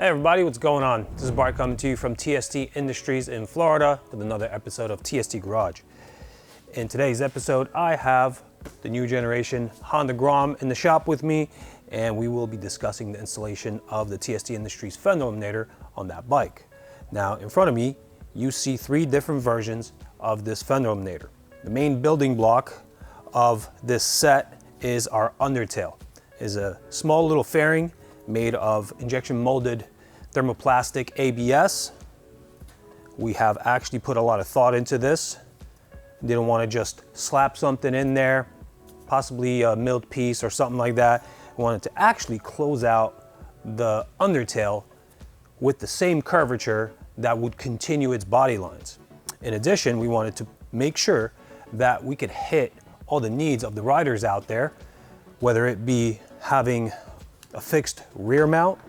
Hey everybody, what's going on? This is Bart coming to you from TST Industries in Florida with another episode of TST Garage. In today's episode, I have the new generation Honda Grom in the shop with me, and we will be discussing the installation of the TST Industries Fender Eliminator on that bike. Now, in front of me, you see three different versions of this Fender Eliminator. The main building block of this set is our Undertail. It is a small little fairing made of injection molded thermoplastic ABS. We have actually put a lot of thought into this. Didn't want to just slap something in there, possibly a milled piece or something like that. We wanted to actually close out the Undertail with the same curvature that would continue its body lines. In addition, we wanted to make sure that we could hit all the needs of the riders out there, whether it be having a fixed rear mount,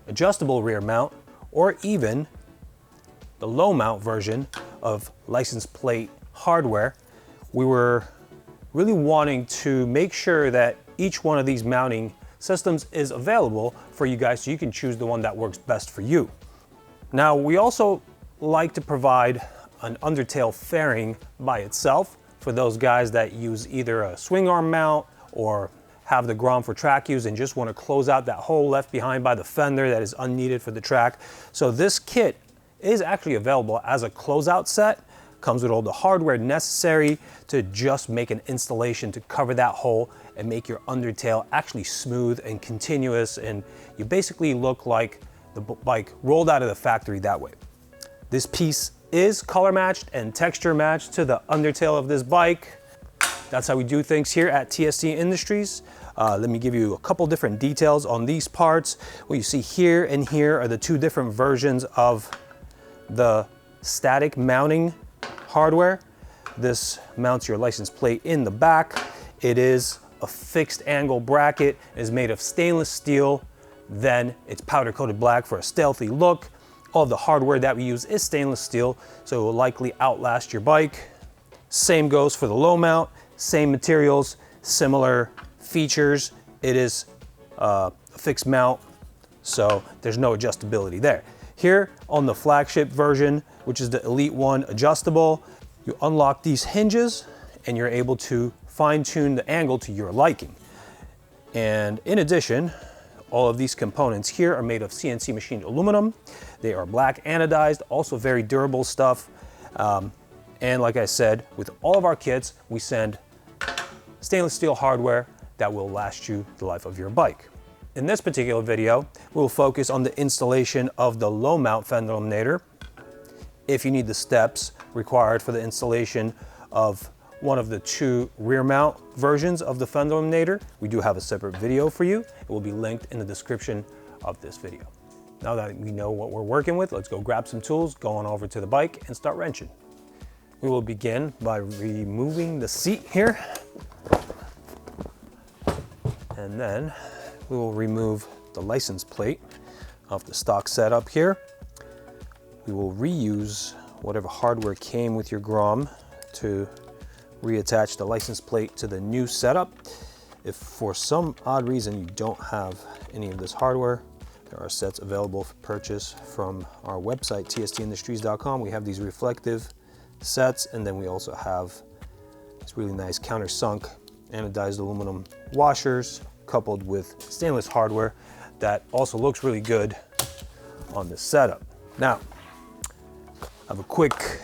adjustable rear mount, or even the low mount version of license plate hardware. We were really wanting to make sure that each one of these mounting systems is available for you guys so you can choose the one that works best for you. Now, we also like to provide an Undertail fairing by itself for those guys that use either a swing arm mount or have the Grom for track use and just want to close out that hole left behind by the fender that is unneeded for the track. So this kit is actually available as a closeout set. Comes with all the hardware necessary to just make an installation to cover that hole and make your Undertail actually smooth and continuous, and you basically look like the bike rolled out of the factory that way. This piece is color matched and texture matched to the Undertail of this bike. That's how we do things here at TST Industries. Let me give you a couple different details on these parts. What you see here and here are the two different versions of the static mounting hardware. This mounts your license plate in the back. It is a fixed angle bracket. It is made of stainless steel. Then it's powder coated black for a stealthy look. All of the hardware that we use is stainless steel, so it will likely outlast your bike. Same goes for the low mount. Same materials, similar features. It is a fixed mount, so there's no adjustability there. Here on the flagship version, which is the Elite-1 adjustable, you unlock these hinges and you're able to fine-tune the angle to your liking. And in addition, all of these components here are made of CNC machined aluminum. They are black anodized, also very durable stuff. And like I said, with all of our kits, we send stainless steel hardware that will last you the life of your bike. In this particular video, we'll focus on the installation of the low mount Fender Eliminator. If you need the steps required for the installation of one of the two rear mount versions of the Fender Eliminator, we do have a separate video for you. It will be linked in the description of this video. Now that we know what we're working with, let's go grab some tools, go on over to the bike and start wrenching. We will begin by removing the seat here. And then we will remove the license plate off the stock setup here. We will reuse whatever hardware came with your Grom to reattach the license plate to the new setup. If for some odd reason you don't have any of this hardware, there are sets available for purchase from our website, tstindustries.com. We have these reflective sets, and then we also have this really nice countersunk anodized aluminum washers coupled with stainless hardware that also looks really good on this setup. Now, I have a quick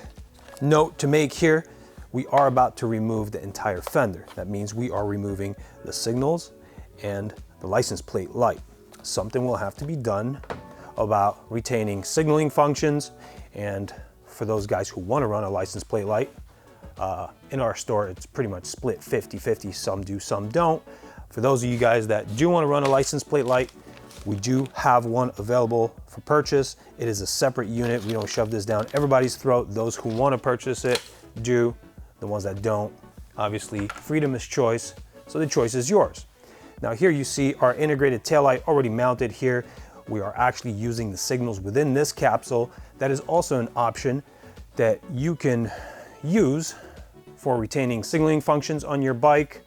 note to make here. We are about to remove the entire fender. That means we are removing the signals and the license plate light. Something will have to be done about retaining signaling functions, and for those guys who want to run a license plate light, in our store, it's pretty much split 50-50. Some do, some don't. For those of you guys that do want to run a license plate light, we do have one available for purchase. It is a separate unit. We don't shove this down everybody's throat. Those who want to purchase it do. The ones that don't, obviously, freedom is choice, so the choice is yours. Now here you see our integrated taillight already mounted here. We are actually using the signals within this capsule. That is also an option that you can use for retaining signaling functions on your bike.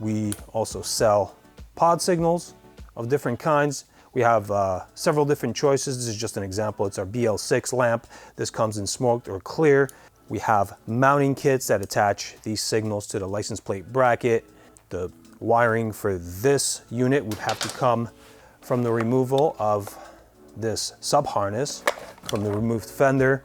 We also sell pod signals of different kinds. We have several different choices. This is just an example. It's our BL6 lamp. This comes in smoked or clear. We have mounting kits that attach these signals to the license plate bracket. The wiring for this unit would have to come from the removal of this sub harness from the removed fender.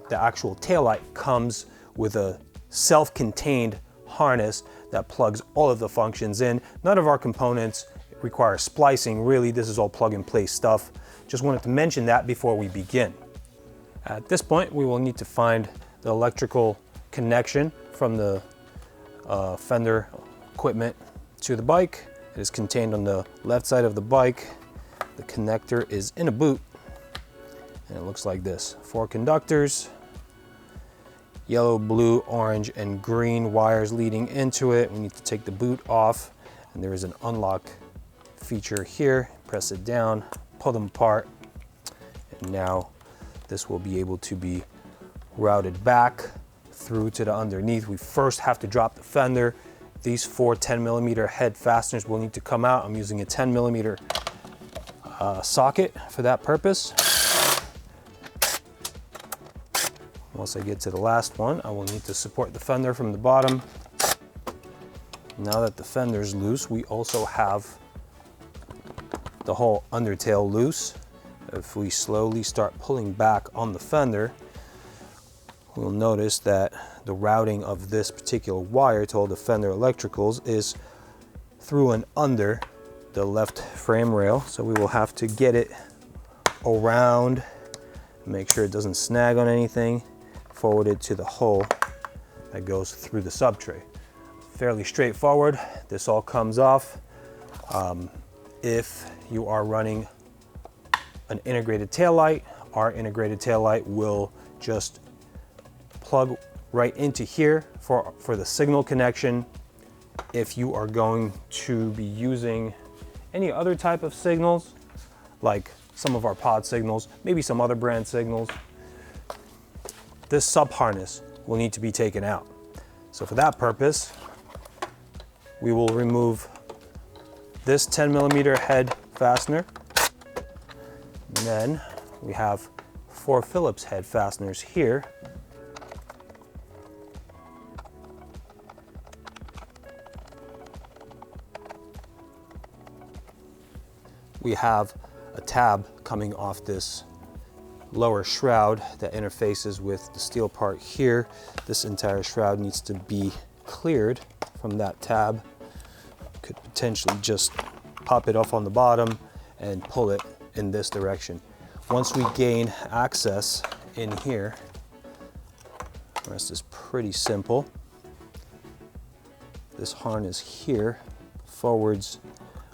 The actual taillight comes with a self-contained harness that plugs all of the functions in. None of our components require splicing. Really, this is all plug-and-play stuff. Just wanted to mention that before we begin. At this point, we will need to find the electrical connection from the Fender equipment to the bike. It is contained on the left side of the bike. The connector is in a boot, and it looks like this. 4 conductors, yellow, blue, orange, and green wires leading into it. We need to take the boot off, and there is an unlock feature here. Press it down, pull them apart, and now this will be able to be routed back through to the underneath. We first have to drop the fender. These 4 10mm head fasteners will need to come out. I'm using a 10mm socket for that purpose. Once I get to the last one, I will need to support the fender from the bottom. Now that the fender's loose, we also have the whole undertail loose. If we slowly start pulling back on the fender, we'll notice that the routing of this particular wire to all the fender electricals is through and under the left frame rail. So we will have to get it around, make sure it doesn't snag on anything, forward it to the hole that goes through the sub tray. Fairly straightforward. This all comes off. If you are running an integrated taillight, our integrated taillight will just plug right into here for the signal connection. If you are going to be using any other type of signals, like some of our pod signals, maybe some other brand signals, this sub harness will need to be taken out. So for that purpose, we will remove this 10mm head fastener. And then we have 4 Phillips head fasteners here. We have a tab coming off this lower shroud that interfaces with the steel part here. This entire shroud needs to be cleared from that tab. Could potentially just pop it off on the bottom and pull it in this direction. Once we gain access in here, the rest is pretty simple. This harness here forwards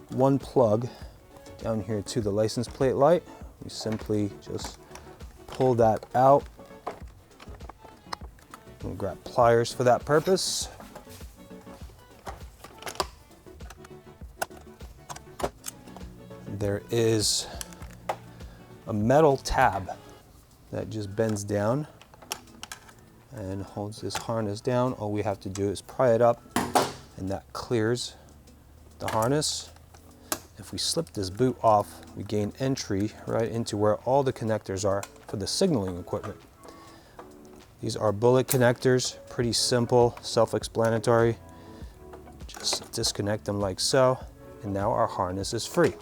1 plug down here to the license plate light. We simply just pull that out. We'll grab pliers for that purpose. There is a metal tab that just bends down and holds this harness down. All we have to do is pry it up, and that clears the harness. If we slip this boot off, we gain entry right into where all the connectors are for the signaling equipment. These are bullet connectors, pretty simple, self-explanatory. Just disconnect them like so, and now our harness is free.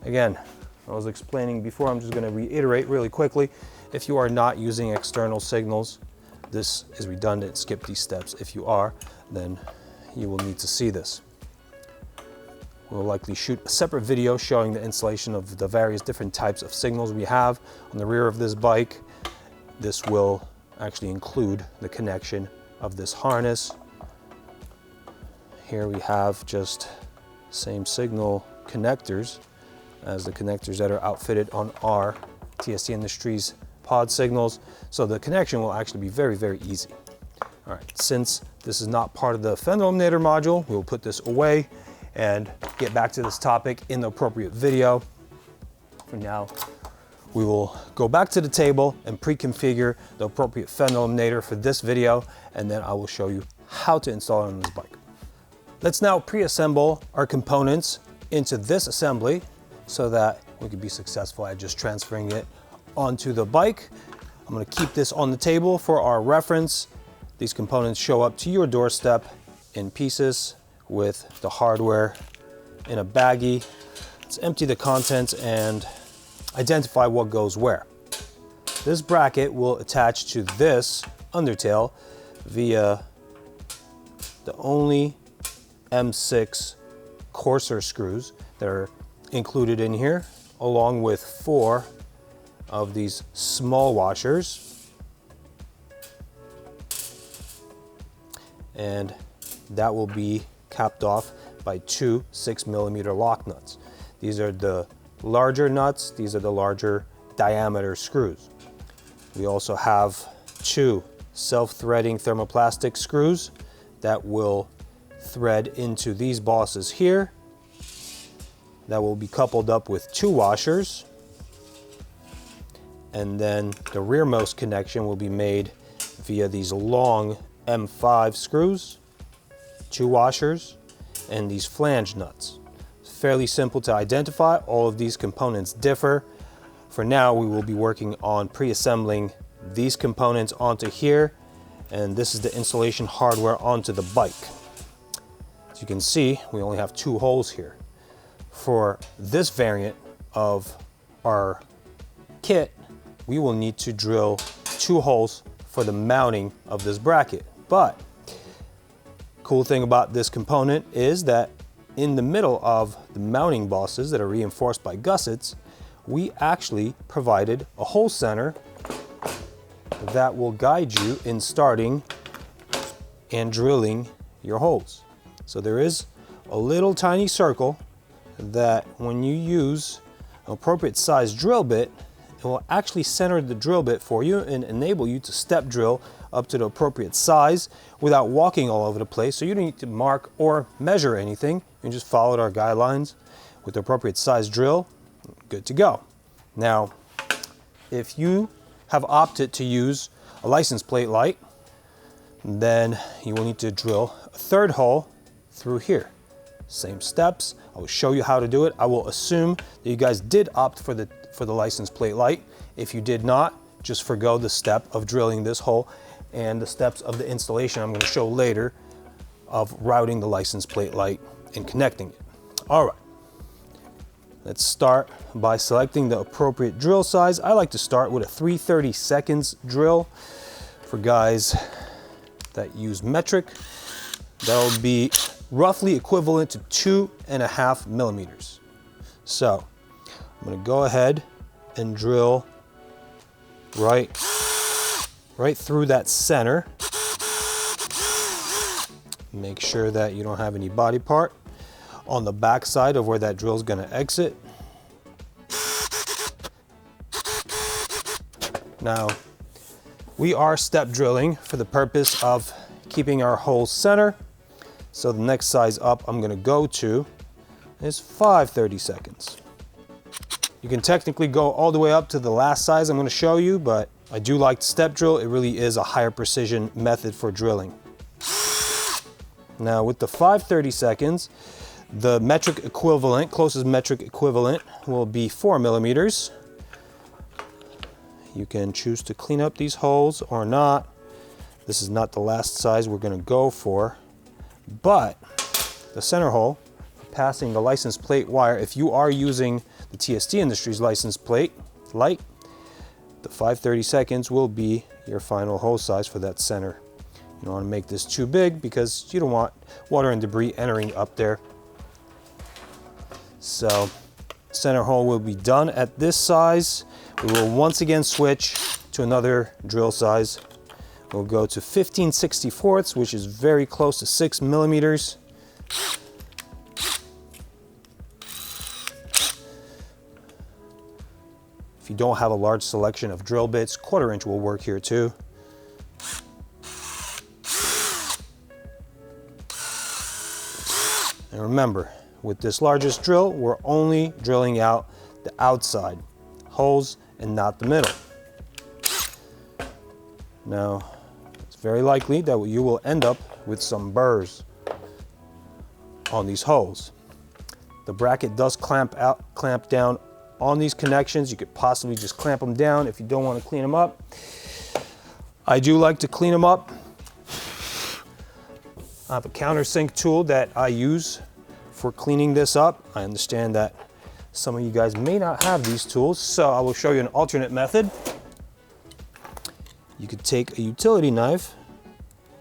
Again, I was explaining before, I'm just going to reiterate really quickly. If you are not using external signals, this is redundant. Skip these steps. If you are, then you will need to see this. We'll likely shoot a separate video showing the installation of the various different types of signals we have on the rear of this bike. This will actually include the connection of this harness. Here we have just same signal connectors as the connectors that are outfitted on our TST Industries pod signals. So the connection will actually be very, very easy. All right, since this is not part of the Fender Eliminator module, we'll put this away and get back to this topic in the appropriate video. For now, we will go back to the table and pre-configure the appropriate Fender Eliminator for this video, and then I will show you how to install it on this bike. Let's now pre-assemble our components into this assembly so that we could be successful at just transferring it onto the bike. I'm going to keep this on the table for our reference. These components show up to your doorstep in pieces with the hardware in a baggie. Let's empty the contents and identify what goes where. This bracket will attach to this Undertail via the only M6 coarser screws that are included in here, along with 4 of these small washers. And that will be capped off by 2 6mm lock nuts. These are the larger nuts, these are the larger diameter screws. We also have 2 self-threading thermoplastic screws that will thread into these bosses here. That will be coupled up with 2 washers. And then the rearmost connection will be made via these long M5 screws, 2 washers, and these flange nuts. It's fairly simple to identify. All of these components differ. For now, we will be working on pre-assembling these components onto here, and this is the installation hardware onto the bike. As you can see, we only have 2 holes here. For this variant of our kit, we will need to drill 2 holes for the mounting of this bracket. But cool thing about this component is that in the middle of the mounting bosses that are reinforced by gussets, we actually provided a hole center that will guide you in starting and drilling your holes. So there is a little tiny circle that when you use an appropriate size drill bit, it will actually center the drill bit for you and enable you to step drill up to the appropriate size without walking all over the place. So you don't need to mark or measure anything. You just followed our guidelines with the appropriate size drill, good to go. Now, if you have opted to use a license plate light, then you will need to drill a 3rd hole through here. Same steps. I will show you how to do it. I will assume that you guys did opt for the license plate light. If you did not, just forgo the step of drilling this hole and the steps of the installation I'm going to show later of routing the license plate light and connecting it. All right. Let's start by selecting the appropriate drill size. I like to start with a 3/32 drill. For guys that use metric, that will be roughly equivalent to 2.5 millimeters. So I'm going to go ahead and drill right through that center. Make sure that you don't have any body part on the back side of where that drill is going to exit. Now, we are step drilling for the purpose of keeping our holes center. So the next size up I'm going to go to is 5/32. You can technically go all the way up to the last size I'm going to show you, but I do like to step drill. It really is a higher precision method for drilling. Now with the 5/32, the metric equivalent, closest metric equivalent, will be 4 millimeters. You can choose to clean up these holes or not. This is not the last size we're going to go for, but the center hole, passing the license plate wire, if you are using the TST Industries license plate light, the 5/32 will be your final hole size for that center. You don't want to make this too big because you don't want water and debris entering up there. So center hole will be done at this size. We will once again switch to another drill size. We'll go to 15/64, which is very close to 6 millimeters. If you don't have a large selection of drill bits, 1/4 inch will work here too. And remember, with this largest drill, we're only drilling out the outside holes and not the middle. Now, it's very likely that you will end up with some burrs on these holes. The bracket does clamp down on these connections. You could possibly just clamp them down if you don't want to clean them up. I do like to clean them up. I have a countersink tool that I use for cleaning this up. I understand that some of you guys may not have these tools, so I will show you an alternate method. You could take a utility knife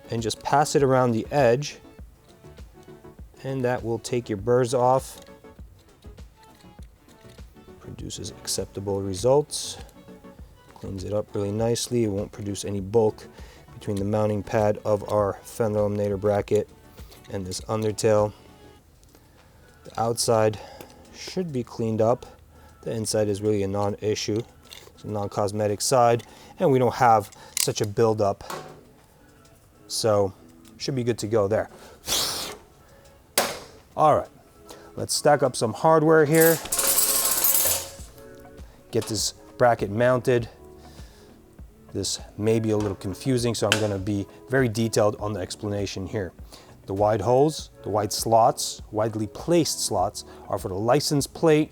and just pass it around the edge, and that will take your burrs off. Produces acceptable results. Cleans it up really nicely. It won't produce any bulk between the mounting pad of our Fender Eliminator bracket and this undertail. The outside should be cleaned up. The inside is really a non-issue. It's a non-cosmetic side, and we don't have such a buildup, so should be good to go there. All right, let's stack up some hardware here. Get this bracket mounted. This may be a little confusing, so I'm going to be very detailed on the explanation here. The wide holes, the wide slots, widely placed slots are for the license plate.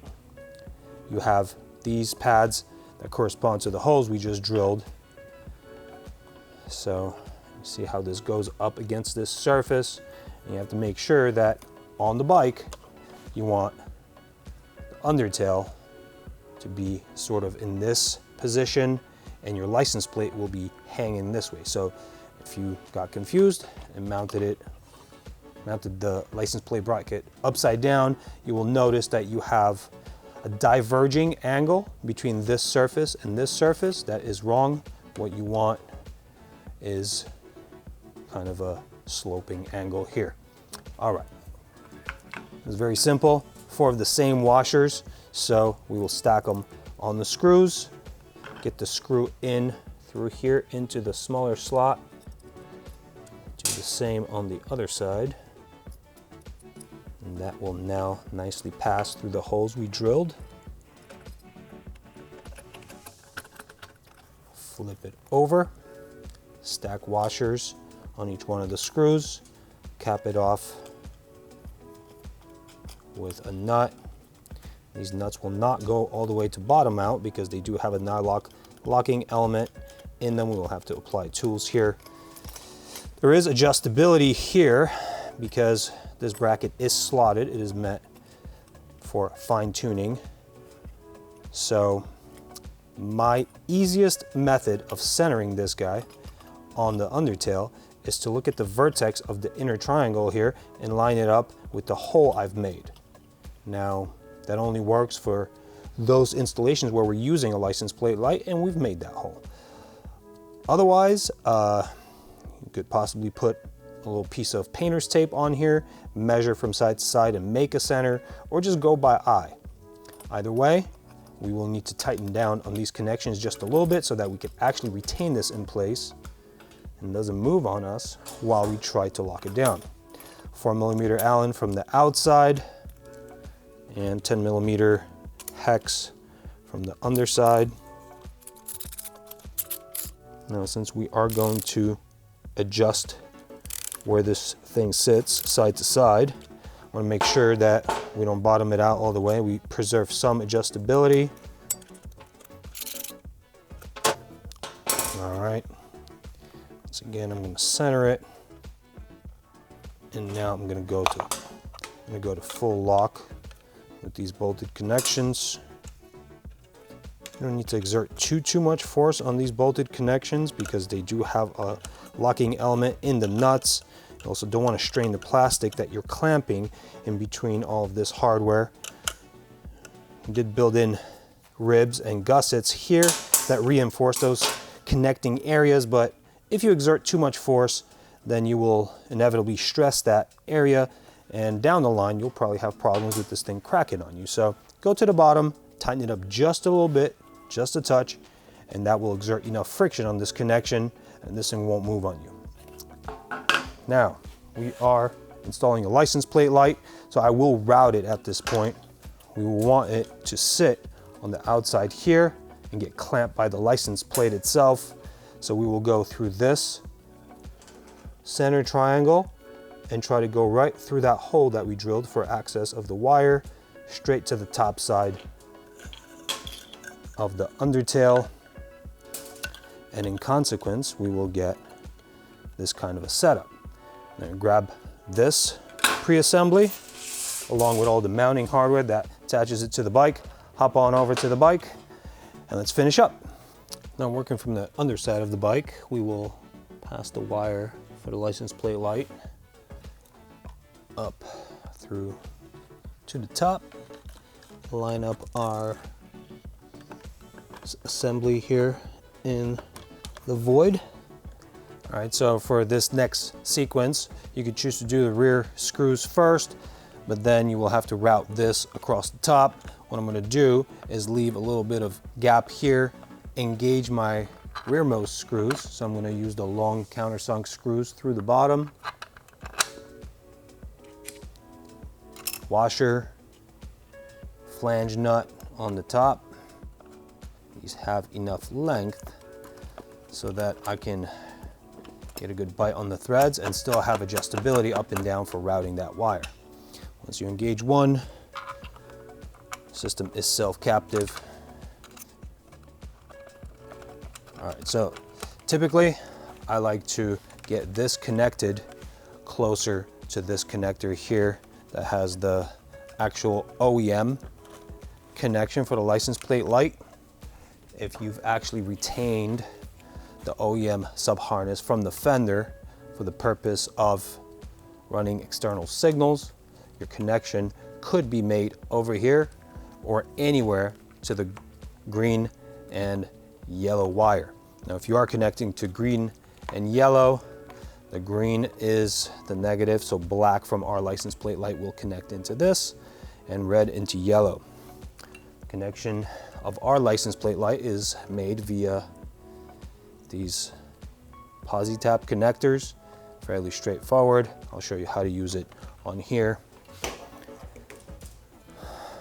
You have these pads that correspond to the holes we just drilled. So you see how this goes up against this surface. And you have to make sure that on the bike, you want the undertail to be sort of in this position, and your license plate will be hanging this way. So if you got confused and mounted the license plate bracket upside down, you will notice that you have a diverging angle between this surface and this surface. That is wrong. What you want is kind of a sloping angle here. All right, it's very simple. 4 of the same washers, so we will stack them on the screws. Get the screw in through here into the smaller slot. Do the same on the other side. And that will now nicely pass through the holes we drilled. Flip it over. Stack washers on each one of the screws. Cap it off with a nut. These nuts will not go all the way to bottom out because they do have a nylock locking element in them. We will have to apply tools here. There is adjustability here because this bracket is slotted. It is meant for fine tuning. So my easiest method of centering this guy on the undertail is to look at the vertex of the inner triangle here and line it up with the hole I've made. Now, that only works for those installations where we're using a license plate light and we've made that hole. Otherwise, you could possibly put a little piece of painter's tape on here, measure from side to side and make a center, or just go by eye. Either way, we will need to tighten down on these connections just a little bit so that we can actually retain this in place and doesn't move on us while we try to lock it down. 4mm Allen from the outside and 10mm hex from the underside. Now, since we are going to adjust where this thing sits side to side, I want to make sure that we don't bottom it out all the way. We preserve some adjustability. All right. Once again, I'm going to center it, and now I'm going to go to full lock with these bolted connections. You don't need to exert too much force on these bolted connections because they do have a locking element in the nuts. You also don't want to strain the plastic that you're clamping in between all of this hardware. We did build in ribs and gussets here that reinforce those connecting areas, but if you exert too much force, then you will inevitably stress that area, and down the line you'll probably have problems with this thing cracking on you. So go to the bottom, tighten it up just a little bit, just a touch, and that will exert enough friction on this connection and this thing won't move on you. Now we are installing a license plate light, so I will route it at this point. We will want it to sit on the outside here and get clamped by the license plate itself. So we will go through this center triangle and try to go right through that hole that we drilled for access of the wire straight to the top side of the undertail, and in consequence, we will get this kind of a setup. I'm gonna grab this pre-assembly along with all the mounting hardware that attaches it to the bike, hop on over to the bike, and let's finish up. Now, working from the underside of the bike, we will pass the wire for the license plate light up through to the top, line up our assembly here in the void. All right, so for this next sequence, you could choose to do the rear screws first, but then you will have to route this across the top. What I'm gonna do is leave a little bit of gap here, engage my rearmost screws. So I'm gonna use the long countersunk screws through the bottom. Washer, flange nut on the top. These have enough length so that I can get a good bite on the threads and still have adjustability up and down for routing that wire. Once you engage one, system is self-captive. All right, so typically I like to get this connected closer to this connector here that has the actual OEM connection for the license plate light. If you've actually retained the OEM sub-harness from the Fender for the purpose of running external signals, your connection could be made over here or anywhere to the green and yellow wire. Now, if you are connecting to green and yellow, the green is the negative, so black from our license plate light will connect into this, and red into yellow. Connection of our license plate light is made via these posi-tap connectors, fairly straightforward. I'll show you how to use it on here.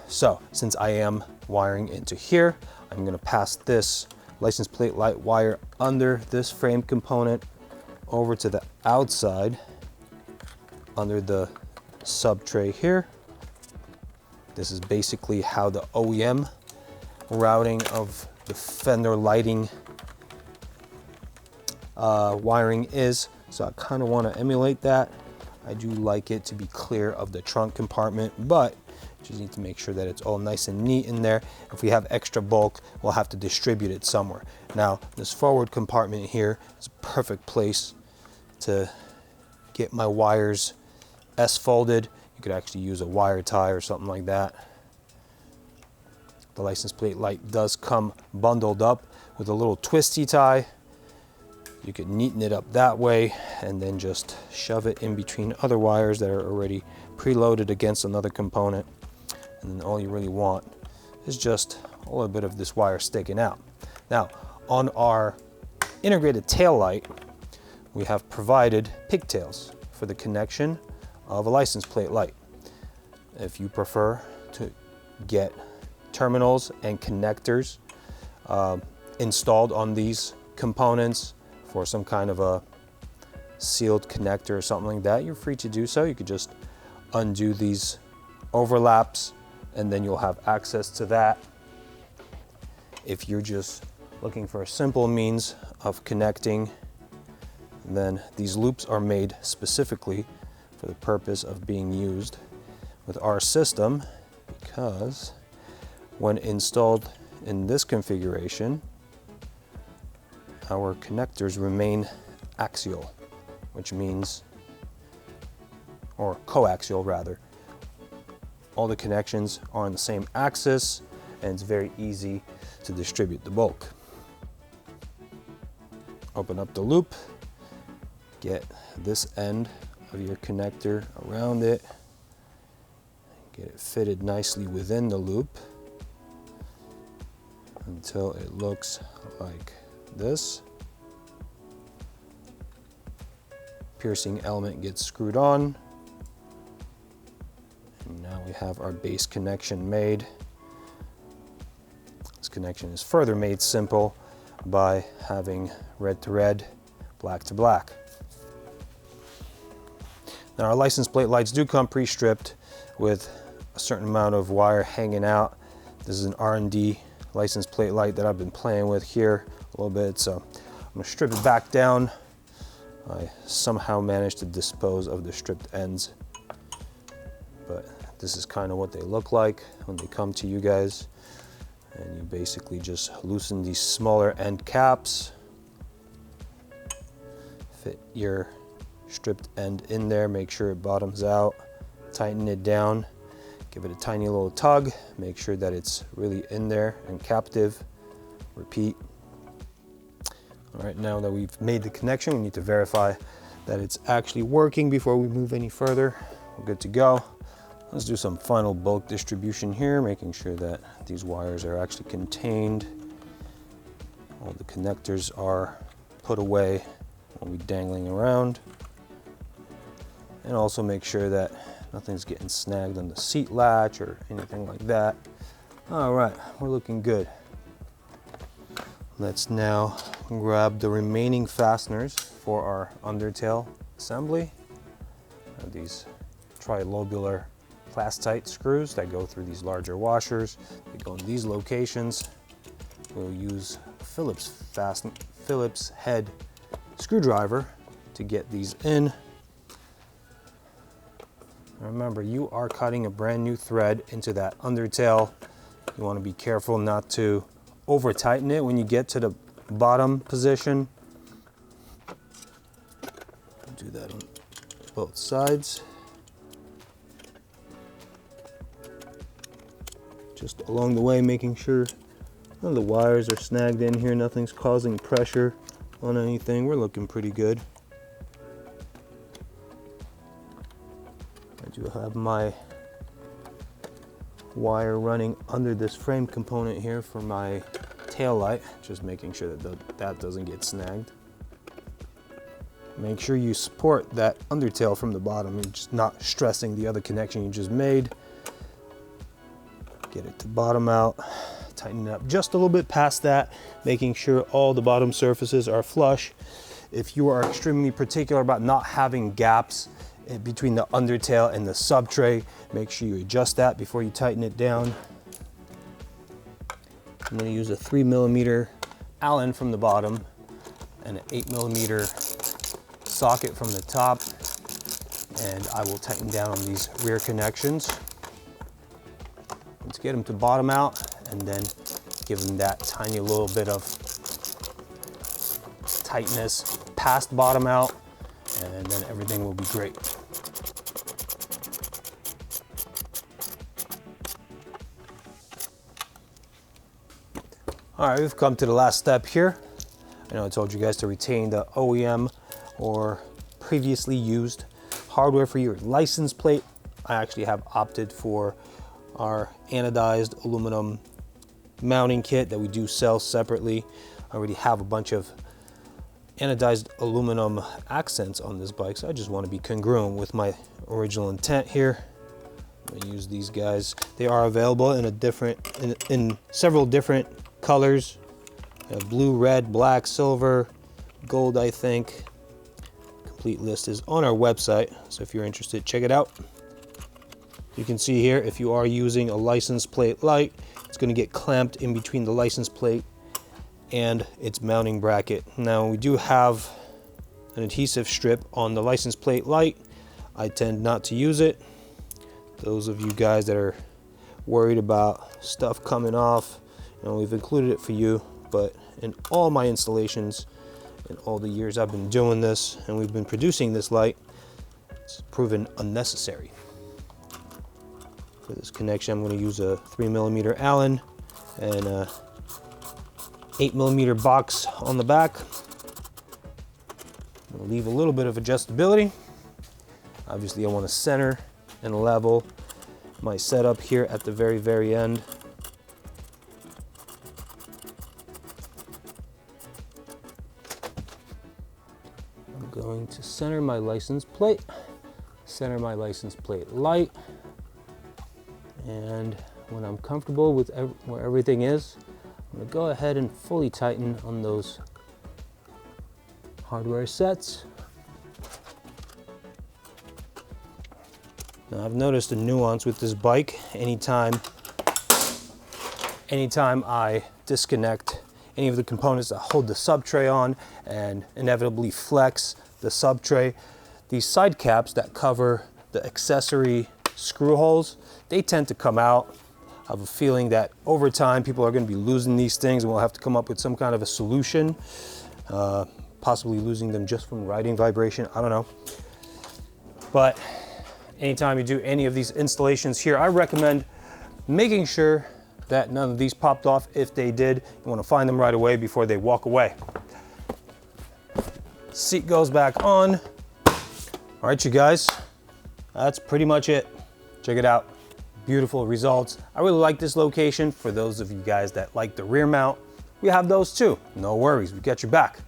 So since I am wiring into here, I'm gonna pass this license plate light wire under this frame component over to the outside under the sub tray here. This is basically how the OEM routing of the Fender lighting wiring is. So I kind of want to emulate that. I do like it to be clear of the trunk compartment, but just need to make sure that it's all nice and neat in there. If we have extra bulk, we'll have to distribute it somewhere. Now, this forward compartment here is a perfect place to get my wires S-folded. You could actually use a wire tie or something like that. The license plate light does come bundled up with a little twisty tie. You could neaten it up that way and then just shove it in between other wires that are already preloaded against another component. And then all you really want is just a little bit of this wire sticking out. Now, on our integrated tail light, we have provided pigtails for the connection of a license plate light. If you prefer to get terminals and connectors installed on these components for some kind of a sealed connector or something like that, you're free to do so. You could just undo these overlaps and then you'll have access to that. If you're just looking for a simple means of connecting, then these loops are made specifically for the purpose of being used with our system, because when installed in this configuration, our connectors remain axial, which means, or coaxial rather. All the connections are on the same axis and it's very easy to distribute the bulk. Open up the loop, get this end of your connector around it, get it fitted nicely within the loop until it looks like this. Piercing element gets screwed on. And now we have our base connection made. This connection is further made simple by having red to red, black to black. Now our license plate lights do come pre-stripped with a certain amount of wire hanging out. This is an R&D license plate light that I've been playing with here a little bit. So I'm gonna strip it back down. I somehow managed to dispose of the stripped ends, but this is kind of what they look like when they come to you guys. And you basically just loosen these smaller end caps, fit your stripped end in there, make sure it bottoms out, tighten it down, give it a tiny little tug, make sure that it's really in there and captive. Repeat. All right, now that we've made the connection, we need to verify that it's actually working before we move any further. We're good to go. Let's do some final bulk distribution here, making sure that these wires are actually contained. All the connectors are put away, won't be dangling around. And also make sure that nothing's getting snagged on the seat latch or anything like that. All right, we're looking good. Let's now grab the remaining fasteners for our Undertail assembly. These trilobular plastite screws that go through these larger washers. They go in these locations. We'll use Phillips head screwdriver to get these in. Remember, you are cutting a brand new thread into that Undertail. You want to be careful not to over tighten it when you get to the bottom position. Do that on both sides. Just along the way, making sure none of the wires are snagged in here, nothing's causing pressure on anything. We're looking pretty good. I do have my wire running under this frame component here for my tail light, just making sure that that doesn't get snagged. Make sure you support that Undertail from the bottom. You're just not stressing the other connection you just made. Get it to bottom out, tighten it up just a little bit past that, making sure all the bottom surfaces are flush. If you are extremely particular about not having gaps between the Undertail and the sub tray, make sure you adjust that before you tighten it down. I'm going to use a 3mm Allen from the bottom and an 8mm socket from the top, and I will tighten down on these rear connections. Let's get them to bottom out and then give them that tiny little bit of tightness past bottom out, and then everything will be great. All right, we've come to the last step here. I know I told you guys to retain the OEM or previously used hardware for your license plate. I actually have opted for our anodized aluminum mounting kit that we do sell separately. I already have a bunch of anodized aluminum accents on this bike, so I just want to be congruent with my original intent here. I'm going to use these guys. They are available in several different colors. Blue, red, black, silver, gold, I think. Complete list is on our website, so if you're interested, check it out. You can see here, if you are using a license plate light, it's going to get clamped in between the license plate and its mounting bracket. Now, we do have an adhesive strip on the license plate light. I tend not to use it. Those of you guys that are worried about stuff coming off, we've included it for you, but in all my installations, in all the years I've been doing this and we've been producing this light, it's proven unnecessary. For this connection, I'm going to use a 3mm Allen and a 8mm box on the back. I'm going to leave a little bit of adjustability. Obviously, I want to center and level my setup here at the very end. I'm going to center my license plate, center my license plate light, and when I'm comfortable with where everything is, I'm going to go ahead and fully tighten on those hardware sets. Now, I've noticed a nuance with this bike. Anytime anytime I disconnect any of the components that hold the sub tray on and inevitably flex the sub tray, these side caps that cover the accessory screw holes, they tend to come out. I have a feeling that over time people are going to be losing these things, and we'll have to come up with some kind of a solution, possibly losing them just from riding vibration. I don't know. But anytime you do any of these installations here, I recommend making sure that none of these popped off. If they did, you want to find them right away before they walk away. Seat goes back on. All right, you guys, that's pretty much it. Check it out. Beautiful results. I really like this location. For those of you guys that like the rear mount, we have those too. No worries, we got your back.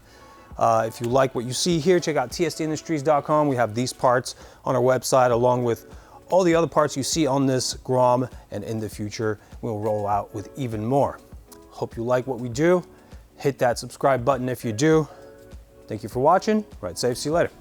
If you like what you see here, check out tstindustries.com. We have these parts on our website along with all the other parts you see on this Grom, and in the future, we'll roll out with even more. Hope you like what we do. Hit that subscribe button if you do. Thank you for watching. Ride safe, see you later.